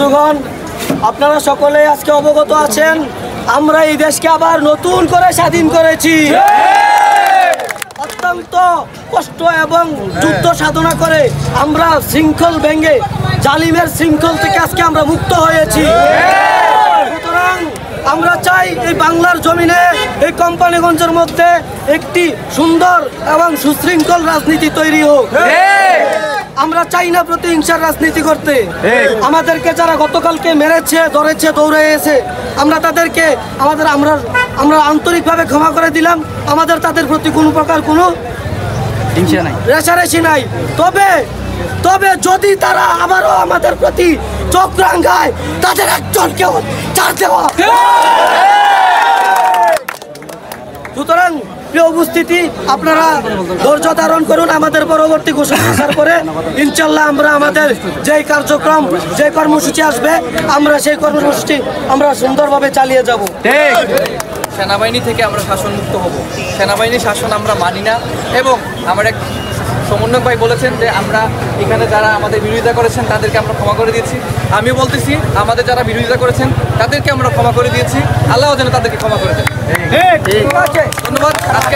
বন্ধুগণ, আপনারা সকলে আজকে অবগত আছেন, আমরা এই দেশকে আবার নতুন করে স্বাধীন করেছি। অত্যন্ত কষ্ট এবং যুদ্ধ সাধনা করে আমরা শৃঙ্খল ভেঙে জালিমের শৃঙ্খল থেকে আজকে আমরা মুক্ত হয়েছি। সুতরাং আমরা চাই এই বাংলার জমিনে এই কোম্পানিগঞ্জের মধ্যে একটি সুন্দর এবং সুশৃঙ্খল রাজনীতি তৈরি হোক। আমরা চাই না প্রতিহিংসার রাজনীতি করতে। আমাদেরকে যারা গতকালকে মেরেছে, ধরেছে, দৌড়েছে, আমরা তাদেরকে আমরা আন্তরিকভাবে ক্ষমা করে দিলাম। আমাদের তাদের প্রতি কোনো প্রকার কোনো রেষারেষি নাই। তবে যদি তারা আবারও আমাদের প্রতি চোখ রাঙায়, তাদের একজনকে ছাড় দেওয়া। সুতরাং প্রিয় উপস্থিতি, আপনারা ধৈর্য ধারণ করুন। আমাদের পরবর্তী ঘোষণা আসার পরে ইনশাল্লাহ আমরা আমাদের যেই কার্যক্রম, যে কর্মসূচি আসবে, আমরা সেই কর্মসূচি আমরা সুন্দরভাবে চালিয়ে যাব। সেনাবাহিনী থেকে আমরা শাসন মুক্ত হব। সেনাবাহিনীর শাসন আমরা মানি না। এবং আমার এক সমন্বয়ক ভাই বলেছেন যে আমরা এখানে যারা আমাদের বিরোধিতা করেছেন তাদেরকে আমরা ক্ষমা করে দিয়েছি। আমিও বলতেছি আমাদের যারা বিরোধিতা করেছেন তাদেরকে আমরা ক্ষমা করে দিয়েছি। আল্লাহ যেন তাদেরকে ক্ষমা করে দেন। ধন্যবাদ। আজকে